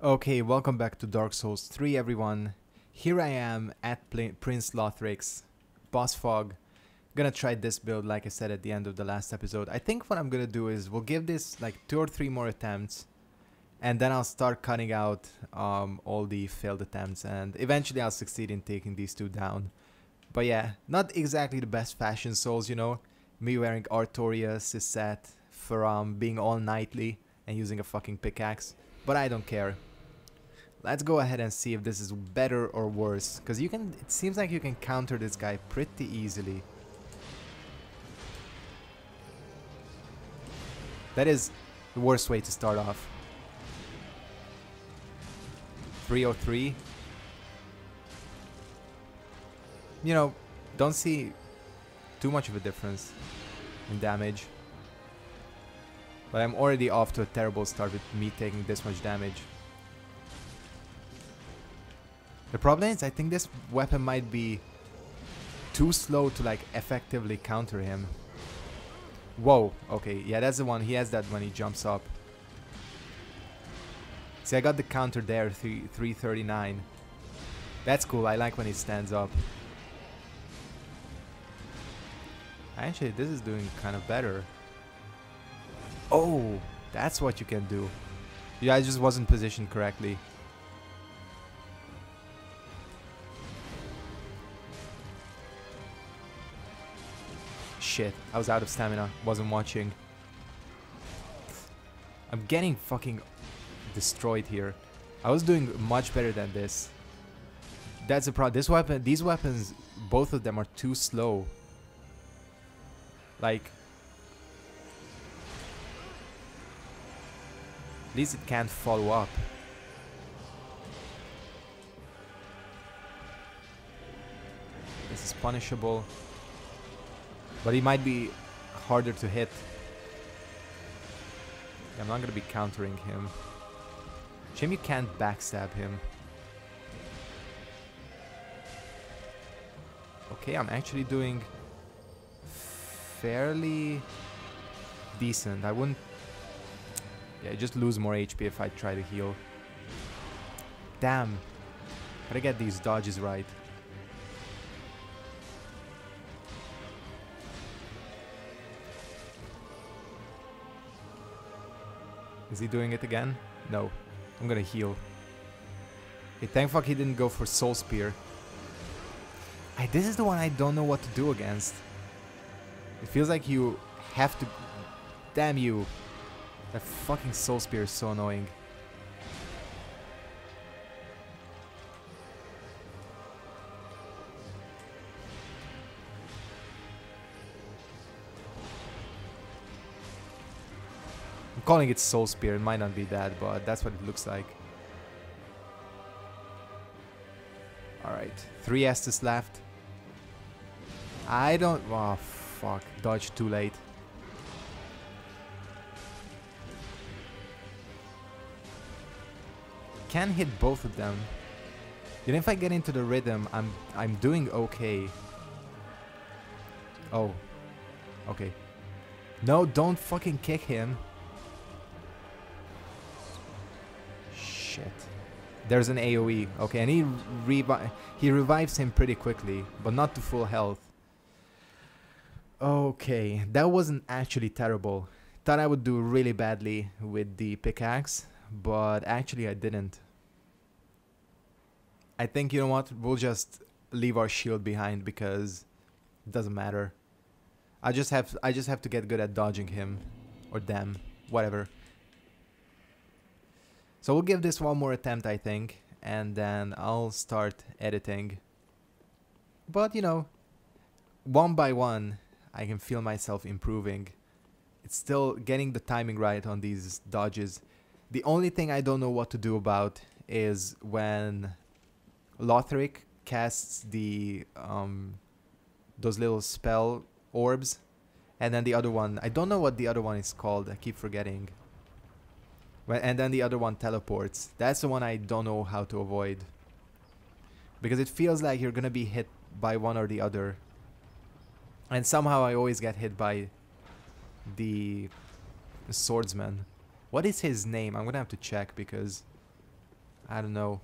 Okay, welcome back to Dark Souls 3, everyone. Here I am at Prince Lothric's boss fog. Gonna try this build like I said at the end of the last episode. I think what I'm gonna do is we'll give this like 2 or 3 more attempts, and then I'll start cutting out all the failed attempts, and eventually I'll succeed in taking these two down. But yeah, not exactly the best fashion Souls, you know. Me wearing Artorias, Sisset, from being all knightly and using a fucking pickaxe. But I don't care. Let's go ahead and see if this is better or worse, because it seems like you can counter this guy pretty easily. That is the worst way to start off. 303. You know, don't see too much of a difference in damage. But I'm already off to a terrible start with me taking this much damage. The problem is, I think this weapon might be too slow to like effectively counter him. Whoa, okay, yeah, that's the one. He has that when he jumps up. See, I got the counter there, 339. That's cool, I like when he stands up. Actually, this is doing kind of better. Oh, that's what you can do. Yeah, I just wasn't positioned correctly. Shit, I was out of stamina, wasn't watching. I'm getting fucking destroyed here. I was doing much better than this. That's a problem. These weapons, both of them are too slow. Like, at least it can't follow up. This is punishable. But he might be harder to hit. I'm not gonna be countering him. Shame you can't backstab him. Okay, I'm actually doing fairly decent. I wouldn't... Yeah, I just lose more HP if I try to heal. Damn. Gotta get these dodges right. Is he doing it again? No. I'm gonna heal. Okay, thank fuck he didn't go for Soul Spear. This is the one I don't know what to do against. It feels like you have to... Damn you. That fucking Soul Spear is so annoying. I'm calling it Soul Spear. It might not be that, but that's what it looks like. Alright. 3 Estus left. I don't... Oh, fuck. Dodge too late. Can hit both of them. Even if I get into the rhythm, I'm doing okay. Oh. Okay. No, don't fucking kick him. Shit. There's an AoE. Okay, and he revives him pretty quickly, but not to full health. Okay, that wasn't actually terrible. Thought I would do really badly with the pickaxe, but actually I didn't. I think, you know what, we'll just leave our shield behind because it doesn't matter. I just have to get good at dodging him or them, whatever. So we'll give this one more attempt, I think, and then I'll start editing. But, you know, one by one, I can feel myself improving. It's still getting the timing right on these dodges. The only thing I don't know what to do about is when Lothric casts the those little spell orbs, and then the other one, I don't know what the other one is called, I keep forgetting. And then the other one teleports. That's the one I don't know how to avoid. Because it feels like you're gonna be hit by one or the other. And somehow I always get hit by the swordsman. What is his name? I'm gonna have to check because I don't know.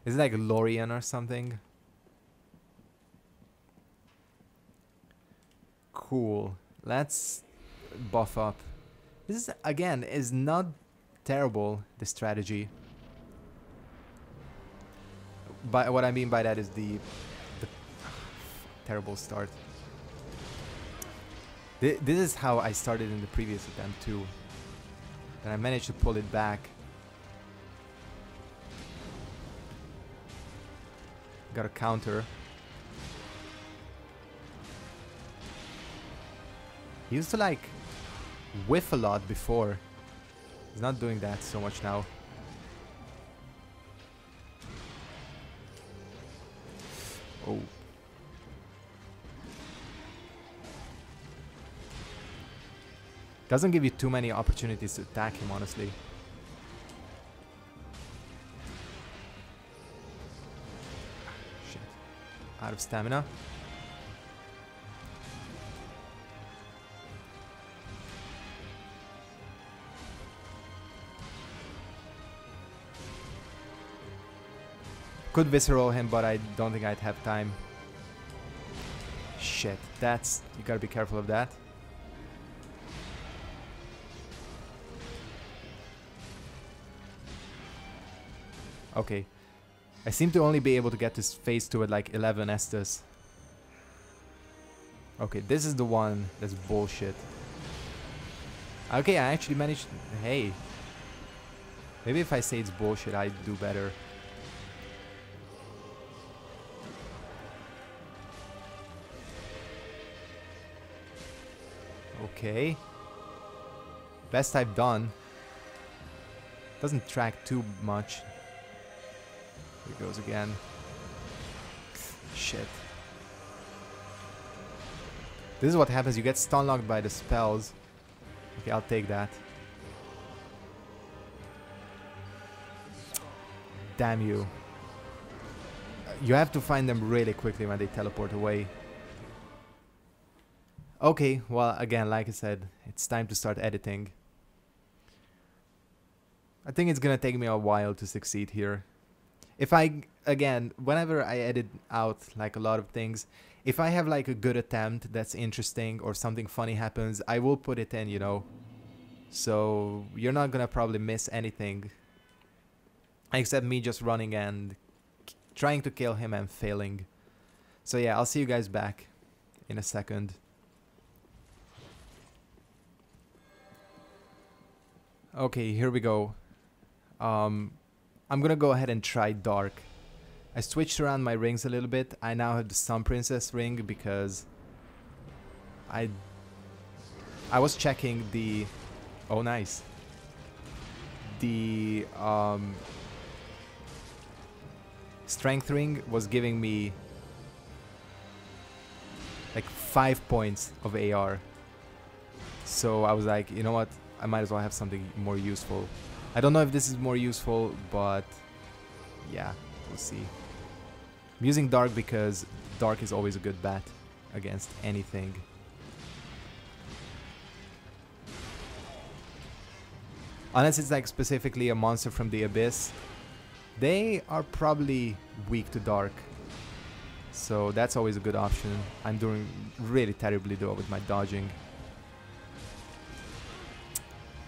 Is it like Lorien or something? Cool. Let's buff up. This is, again, is not terrible, the strategy. But what I mean by that is the terrible start. This is how I started in the previous attempt too. And I managed to pull it back. Got a counter. He used to like whiff a lot before. He's not doing that so much now. Oh. Doesn't give you too many opportunities to attack him, honestly. Shit. Out of stamina. Could visceral him, but I don't think I'd have time. Shit, that's... You gotta be careful of that. Okay. I seem to only be able to get this phase 2 at like 11 Estus. Okay, this is the one that's bullshit. Okay, I actually managed... Hey. Maybe if I say it's bullshit, I'd do better. Okay. Best I've done. Doesn't track too much. Here it goes again. Shit. This is what happens. You get stun locked by the spells. Okay, I'll take that. Damn you. You have to find them really quickly when they teleport away. Okay, well, again, like I said, it's time to start editing. I think it's gonna take me a while to succeed here. If I, again, whenever I edit out like a lot of things, if I have like a good attempt that's interesting or something funny happens, I will put it in, you know. So you're not gonna probably miss anything. Except me just running and trying to kill him and failing. So yeah, I'll see you guys back in a second. Okay, here we go. I'm gonna go ahead and try Dark. I switched around my rings a little bit. I now have the Sun Princess ring because I was checking the... Oh, nice. The Strength ring was giving me like 5 points of AR. So I was like, you know what? I might as well have something more useful. I don't know if this is more useful, but yeah, we'll see. I'm using Dark because Dark is always a good bet against anything. Unless it's like specifically a monster from the Abyss. They are probably weak to Dark. So that's always a good option. I'm doing really terribly though with my dodging.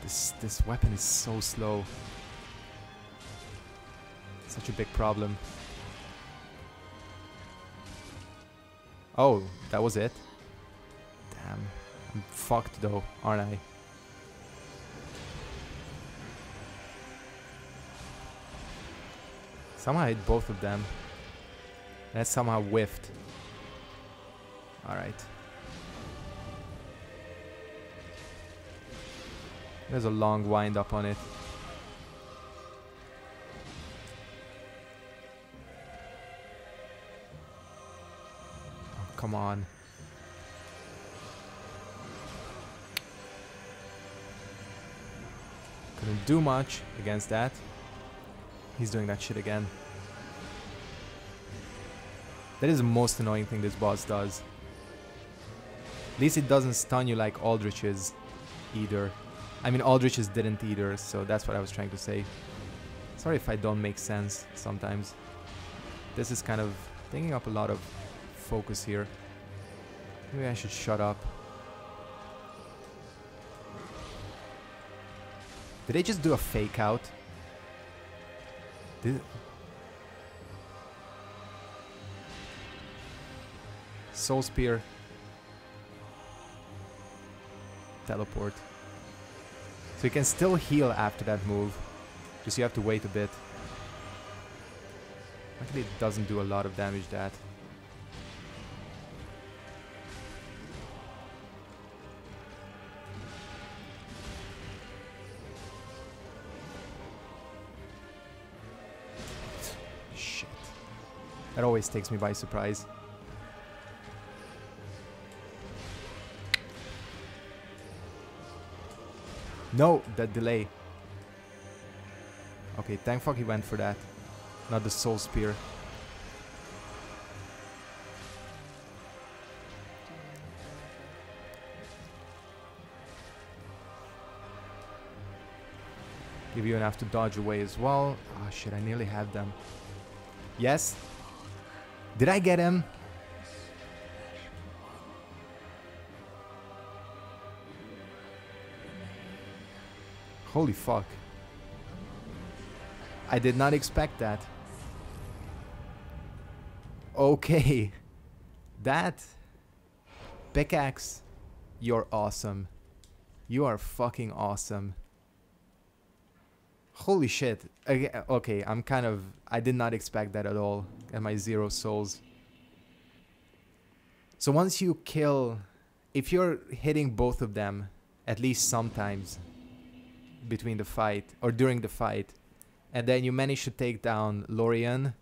This weapon is so slow. Such a big problem. Oh, that was it? Damn. I'm fucked though, aren't I? Somehow I hit both of them. That somehow whiffed. Alright. There's a long wind up on it. Oh, come on. Couldn't do much against that. He's doing that shit again. That is the most annoying thing this boss does. At least it doesn't stun you like Aldrich's either. I mean, Aldrich's didn't either, so that's what I was trying to say. Sorry if I don't make sense sometimes. This is kind of taking up a lot of focus here. Maybe I should shut up. Did they just do a fake out? Soul Spear. Teleport. So you can still heal after that move. Just you have to wait a bit. Actually, it doesn't do a lot of damage, that. Shit. That always takes me by surprise. No, that delay. Okay, thank fuck he went for that. Not the Soul Spear. Give you enough to dodge away as well. Oh shit, I nearly had them. Yes? Did I get him? Holy fuck. I did not expect that. Okay. That pickaxe, you're awesome. You are fucking awesome. Holy shit. Okay, I'm kind of... I did not expect that at all. At my 0 souls. So once you kill... If you're hitting both of them, at least sometimes, between the fight, or during the fight, and then you manage to take down Lorien,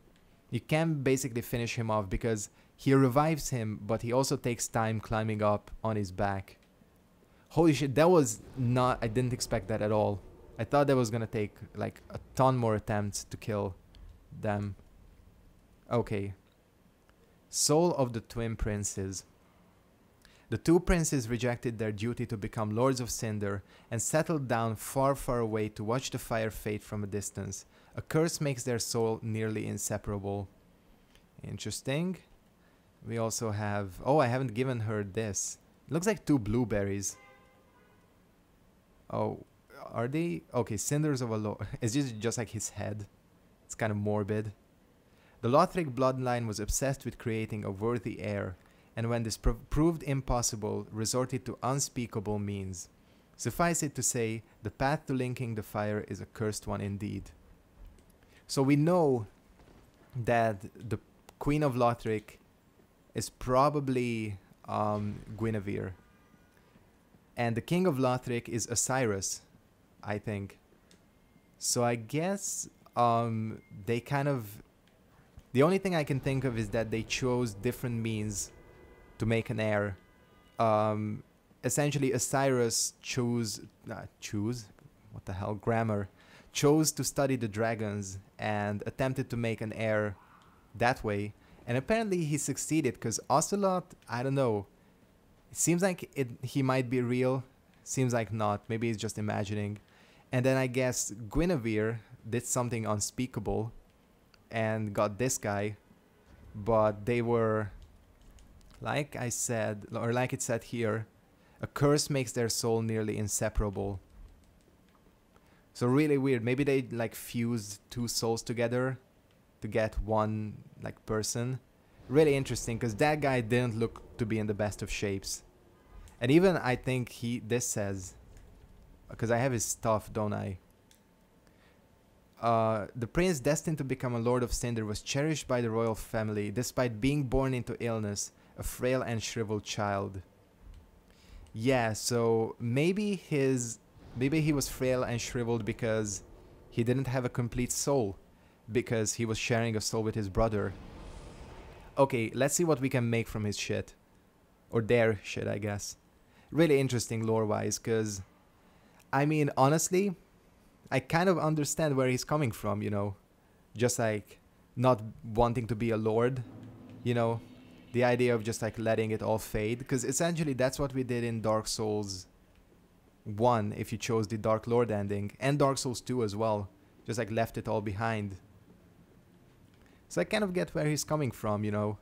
you can basically finish him off because he revives him, but he also takes time climbing up on his back. Holy shit, that was not... I didn't expect that at all. I thought that was gonna take like a ton more attempts to kill them. Okay. Soul of the Twin Princes. The two princes rejected their duty to become lords of Cinder and settled down far, far away to watch the fire fade from a distance. A curse makes their soul nearly inseparable. Interesting. We also have... Oh, I haven't given her this. It looks like 2 blueberries. Oh, are they? Okay, Cinders of a Lord. It's just like his head. It's kind of morbid. The Lothric bloodline was obsessed with creating a worthy heir, and when this proved impossible, resorted to unspeakable means. Suffice it to say, the path to linking the fire is a cursed one indeed. So we know that the Queen of Lothric is probably Guinevere. And the King of Lothric is Osiris, I think. So I guess they kind of... The only thing I can think of is that they chose different means to make an heir. Essentially, Osiris chose... What the hell? Grammar. Chose to study the dragons and attempted to make an heir that way. And apparently he succeeded because Ocelot, I don't know. It seems like he might be real. Seems like not. Maybe he's just imagining. And then I guess Guinevere did something unspeakable and got this guy. But they were, like I said, or like it said here, a curse makes their soul nearly inseparable. So really weird. Maybe they like fused 2 souls together to get one like person. Really interesting because that guy didn't look to be in the best of shapes. And even I think this says, because I have his stuff, don't I? The prince destined to become a lord of Cinder was cherished by the royal family despite being born into illness, a frail and shriveled child. Yeah, so maybe he was frail and shriveled because he didn't have a complete soul, because he was sharing a soul with his brother. Okay, let's see what we can make from his shit. Or their shit, I guess. Really interesting lore-wise, because... I mean, honestly, I kind of understand where he's coming from, you know. Just like, not wanting to be a lord, you know. The idea of just like letting it all fade. Because essentially that's what we did in Dark Souls 1, if you chose the Dark Lord ending. And Dark Souls 2 as well. Just like left it all behind. So I kind of get where he's coming from, you know,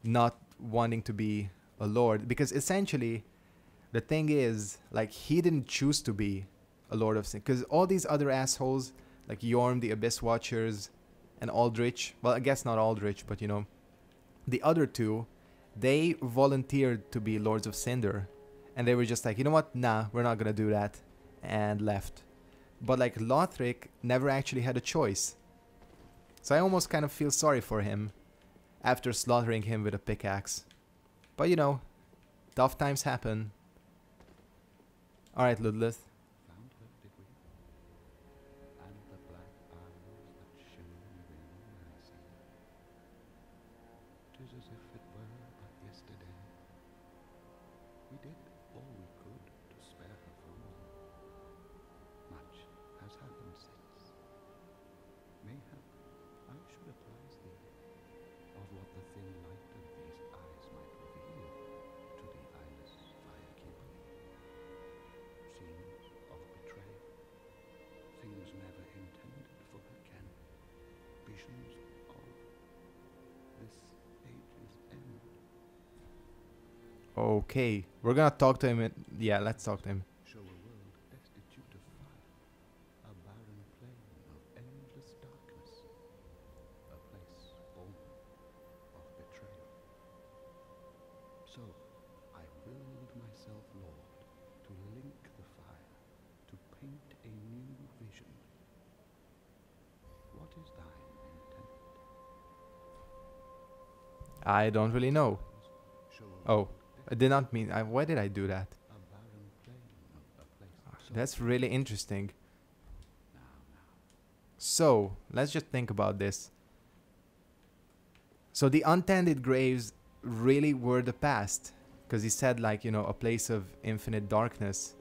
not wanting to be a lord. Because essentially, the thing is, like, he didn't choose to be a Lord of Sin. Because all these other assholes, like Yorm, the Abyss Watchers, and Aldrich, well, I guess not Aldrich, but you know, the other two, they volunteered to be Lords of Cinder. And they were just like, you know what, nah, we're not gonna do that. And left. But like Lothric never actually had a choice. So I almost kind of feel sorry for him after slaughtering him with a pickaxe. But you know, tough times happen. Alright, Ludleth. Found her, did we? And the black eyes that shimmer within my sea. 'Tis as if it were but yesterday. We did all we could to spare her from me. Much has happened since. Mayhap I should apprise thee of what the thin light of these eyes might reveal to the eyeless firekeeper. Scenes of betrayal, things never intended for her ken, visions of this age's end. Okay, we're gonna talk to him. Yeah, let's talk to him. Show a world destitute of fire, a barren plain of endless darkness, a place born of betrayal. So I willed myself Lord, to link the fire, to paint a new vision. What is thine intent? I don't really know. Show a Oh, world I did not mean. Why did I do that? a barren plain of a place. So That's really interesting. now. So, let's just think about this. So the untended graves really were the past. Because he said, like, you know, a place of infinite darkness.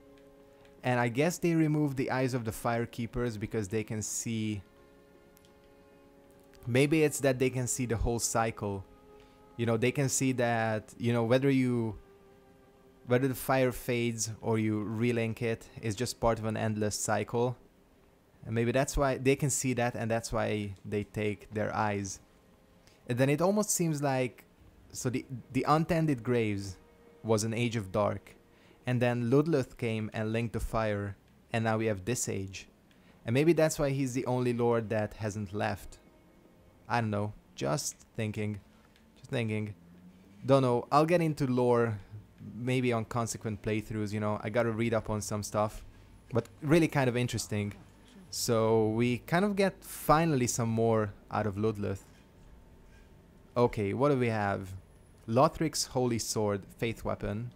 And I guess they removed the eyes of the firekeepers because they can see... Maybe it's that they can see the whole cycle. You know, they can see that, you know, whether the fire fades or you relink it is just part of an endless cycle. And maybe that's why they can see that, and that's why they take their eyes. And then it almost seems like, so the untended graves was an age of dark, and then Ludleth came and linked the fire, and now we have this age. And maybe that's why he's the only lord that hasn't left. I don't know, just thinking. Don't know, I'll get into lore maybe on consequent playthroughs, you know, I gotta read up on some stuff, but really kind of interesting. So we kind of get finally some more out of Ludleth. Okay, what do we have? Lothric's Holy Sword, Faith Weapon.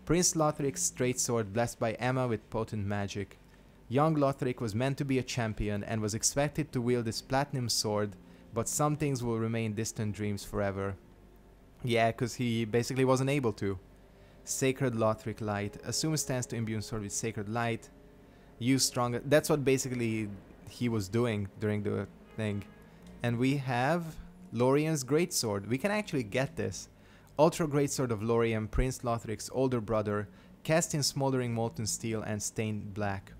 Prince Lothric's Straight Sword, blessed by Emma with potent magic. Young Lothric was meant to be a champion and was expected to wield this platinum sword, but some things will remain distant dreams forever. Yeah, because he basically wasn't able to. Sacred Lothric Light. Assume stands to imbue sword with sacred light. Use stronger. That's what basically he was doing during the thing. And we have Lorien's Greatsword. We can actually get this. Ultra Greatsword of Lorien, Prince Lothric's older brother, cast in smoldering molten steel and stained black.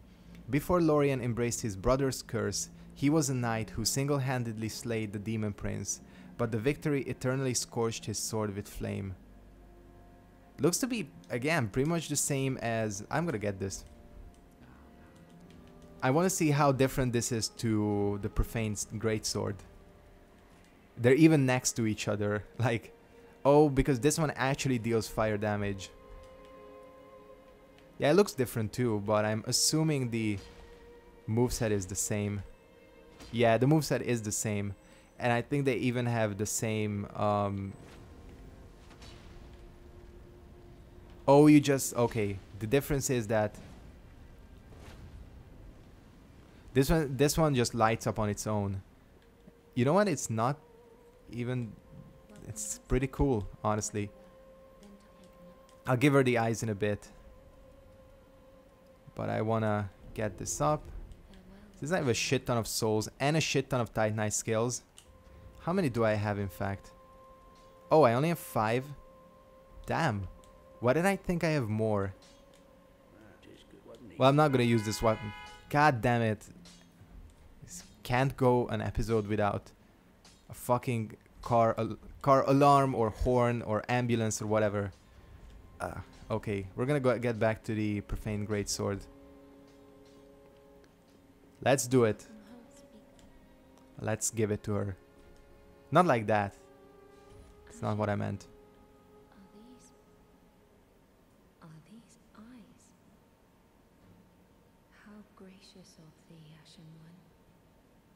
Before Lorien embraced his brother's curse, he was a knight who single-handedly slayed the demon prince, but the victory eternally scorched his sword with flame. Looks to be, again, pretty much the same as... I'm gonna get this. I want to see how different this is to the Profane Greatsword. They're even next to each other. Like, oh, because this one actually deals fire damage. Yeah, it looks different too, but I'm assuming the moveset is the same. Yeah, the moveset is the same. And I think they even have the same... Oh, you just... Okay, the difference is that... This one just lights up on its own. You know what? It's not even... It's pretty cool, honestly. I'll give her the eyes in a bit. But I wanna get this up. Since I have a shit ton of souls and a shit ton of Titanite skills. How many do I have, in fact? Oh, I only have 5? Damn. Why did I think I have more? Well, I'm not gonna use this weapon. God damn it. This can't go an episode without a fucking car alarm or horn or ambulance or whatever. Okay, we're gonna get back to the profane greatsword. Let's do it. Let's give it to her. Not like that. It's not what I meant. Are these eyes? How gracious of thee, Ashen One.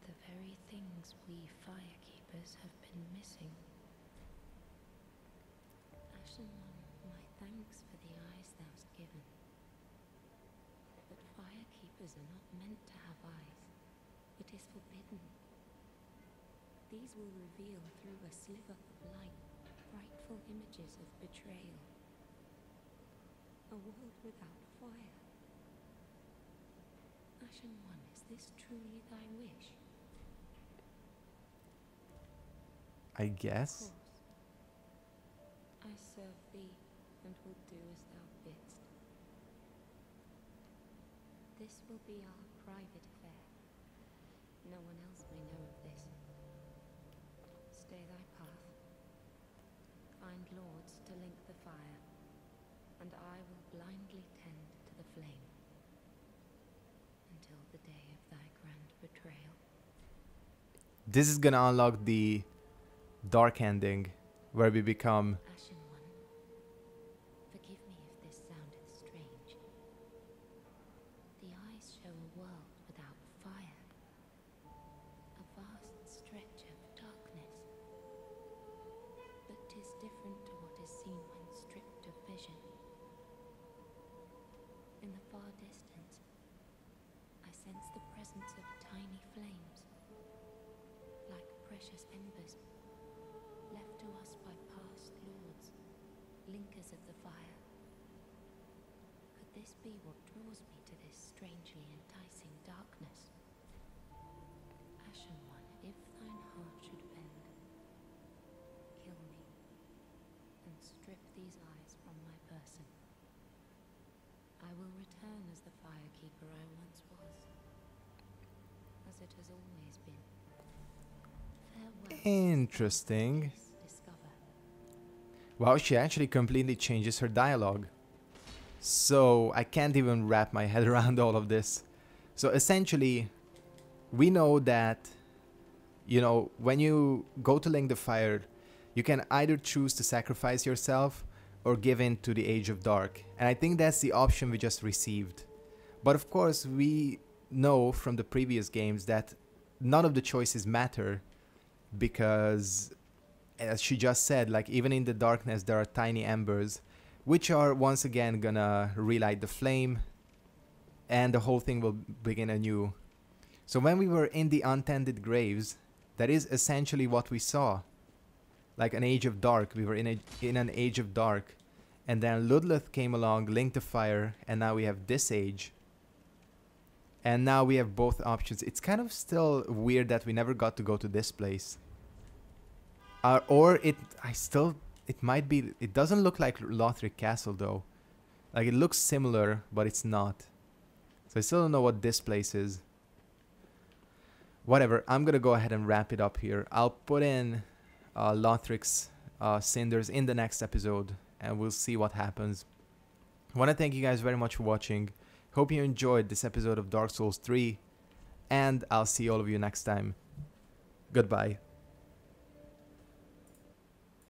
The very things we firekeepers have been missing. Ashen One, my thanks for the eyes thou'st given. But firekeepers are not meant to have eyes. It is forbidden. These will reveal through a sliver of light frightful images of betrayal. A world without fire. Ashen One, is this truly thy wish? I guess. Of course. I serve thee and will do as thou bidst. This will be our private affair. No one else may know of this. Stay thy path. Find lords to link the fire, and I will blindly tend to the flame until the day of thy grand betrayal. This is gonna unlock the dark ending, where we become... Ashen One, forgive me if this soundeth strange. The eyes show a world without fire. A vast stretch of darkness. But 'tis different to what is seen when stripped of vision. In the far distance, I sense the presence of tiny flames, like precious embers, left to us by past lords, linkers of the fire. Could this be what draws me to this strangely enticing darkness? Ashen One, if thine heart should bend, kill me, and strip these eyes from my person. I will return as the firekeeper I once was, as it has always been. Farewell. Interesting. Discover. Wow, she actually completely changes her dialogue. So I can't even wrap my head around all of this. So essentially, we know that, you know, when you go to link the fire, you can either choose to sacrifice yourself or give in to the Age of Dark. And I think that's the option we just received. But of course, we know from the previous games that none of the choices matter, because as she just said, like, even in the darkness there are tiny embers which are once again gonna relight the flame, and the whole thing will begin anew. So when we were in the untended graves, that is essentially what we saw, like an Age of Dark. We were in an Age of Dark, and then Ludleth came along, linked the fire, and now we have this age. And now we have both options. It's kind of still weird that we never got to go to this place. It might be, it doesn't look like Lothric Castle though. Like, it looks similar, but it's not. So I still don't know what this place is. Whatever, I'm gonna go ahead and wrap it up here. I'll put in Lothric's cinders in the next episode, and we'll see what happens. I want to thank you guys very much for watching. Hope you enjoyed this episode of Dark Souls 3, and I'll see all of you next time. Goodbye.